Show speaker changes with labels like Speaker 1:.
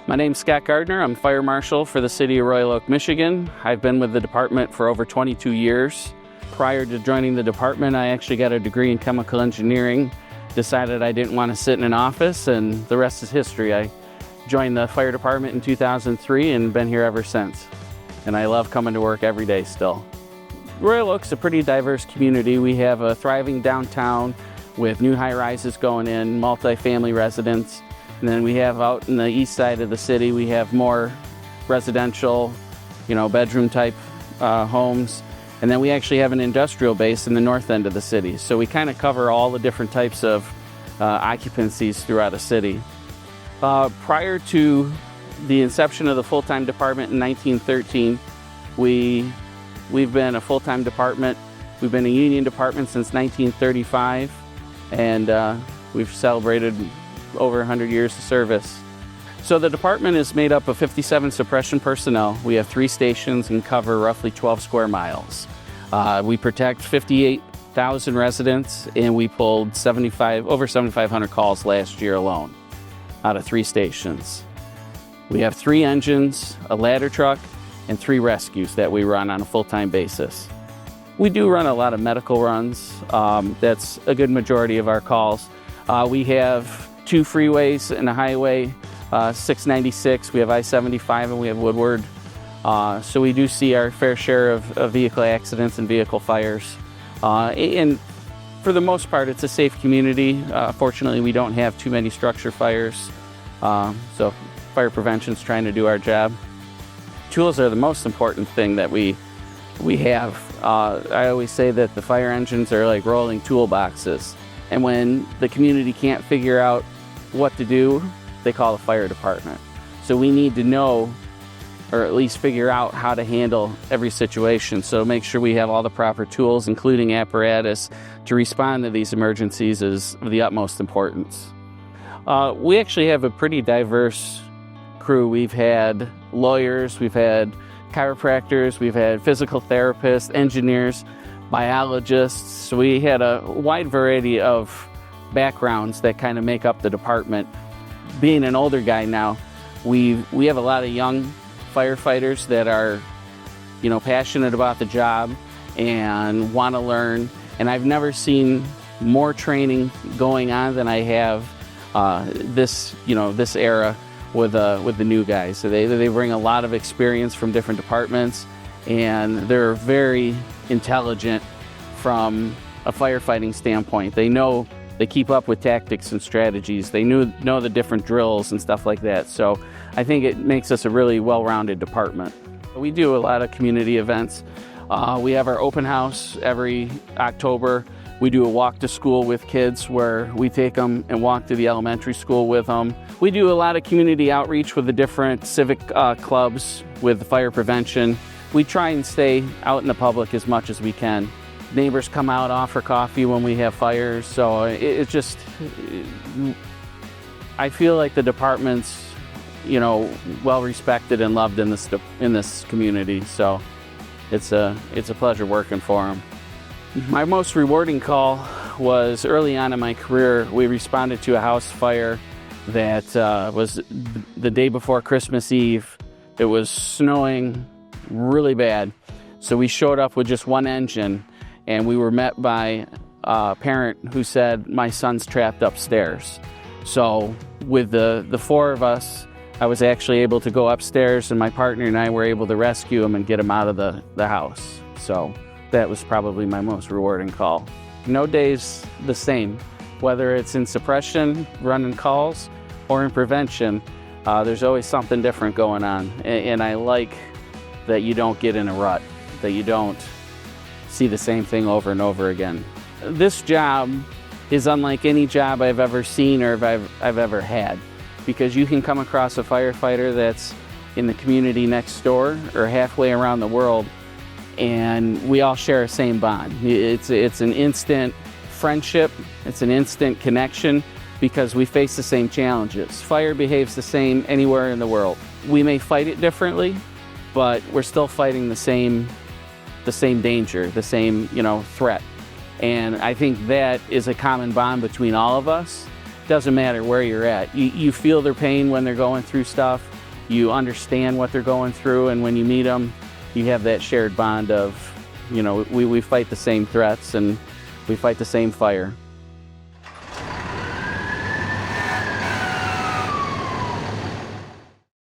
Speaker 1: My name's Scott Gardner. I'm fire marshal for the city of Royal Oak, Michigan. I've been with the department for over 22 years. Prior to joining the department, I actually got a degree in chemical engineering, decided I didn't want to sit in an office, and the rest is history. I joined the fire department in 2003 and been here ever since. And I love coming to work every day still. Royal Oak's a pretty diverse community. We have a thriving downtown with new high-rises going in, multi-family residents. And then we have out in the east side of the city, we have more residential, bedroom type homes. And then we actually have an industrial base in the north end of the city. So we kind of cover all the different types of occupancies throughout a city. Prior to the inception of the full-time department in 1913, we've been a full-time department. We've been a union department since 1935, and we've celebrated over 100 years of service. So the department is made up of 57 suppression personnel. We have 3 stations and cover roughly 12 square miles. We protect 58,000 residents, and we pulled over 7,500 calls last year alone out of 3 stations. We have 3 engines, a ladder truck, and 3 rescues that we run on a full-time basis. We do run a lot of medical runs. That's a good majority of our calls. We have 2 freeways and a highway, 696, we have I-75, and we have Woodward. So we do see our fair share of vehicle accidents and vehicle fires. And for the most part, it's a safe community. Fortunately, we don't have too many structure fires. So fire prevention's trying to do our job. Tools are the most important thing that we have. I always say that the fire engines are like rolling toolboxes. And when the community can't figure out what to do, they call the fire department. So we need to know, or at least figure out how to handle every situation. So make sure we have all the proper tools, including apparatus, to respond to these emergencies is of the utmost importance. We actually have a pretty diverse crew. We've had lawyers, we've had chiropractors, we've had physical therapists, engineers, biologists. So we had a wide variety of backgrounds that kind of make up the department. Being an older guy now, we have a lot of young firefighters that are, passionate about the job and want to learn. And I've never seen more training going on than I have this era with the new guys. So they bring a lot of experience from different departments, and they're very intelligent from a firefighting standpoint. They keep up with tactics and strategies. They know the different drills and stuff like that. So I think it makes us a really well-rounded department. We do a lot of community events. We have our open house every October. We do a walk to school with kids where we take them and walk to the elementary school with them. We do a lot of community outreach with the different civic clubs with the fire prevention. We try and stay out in the public as much as we can. Neighbors come out, offer coffee when we have fires. So I feel like the department's, well respected and loved in this community. So it's a pleasure working for them. My most rewarding call was early on in my career. We responded to a house fire that was the day before Christmas Eve. It was snowing really bad. So we showed up with just 1 engine, and we were met by a parent who said, "My son's trapped upstairs." So with the 4 of us, I was actually able to go upstairs, and my partner and I were able to rescue him and get him out of the house. So that was probably my most rewarding call. No day's the same, whether it's in suppression, running calls, or in prevention. There's always something different going on, and I like that you don't get in a rut, that you don't see the same thing over and over again. This job is unlike any job I've ever seen or I've ever had, because you can come across a firefighter that's in the community next door or halfway around the world, and we all share a same bond. It's an instant friendship, it's an instant connection, because we face the same challenges. Fire behaves the same anywhere in the world. We may fight it differently, but we're still fighting the same danger, the same threat. And I think that is a common bond between all of us. Doesn't matter where you're at. You feel their pain when they're going through stuff. you understand what they're going through, and when you meet them, you have that shared bond of, you know, we fight the same threats and we fight the same fire.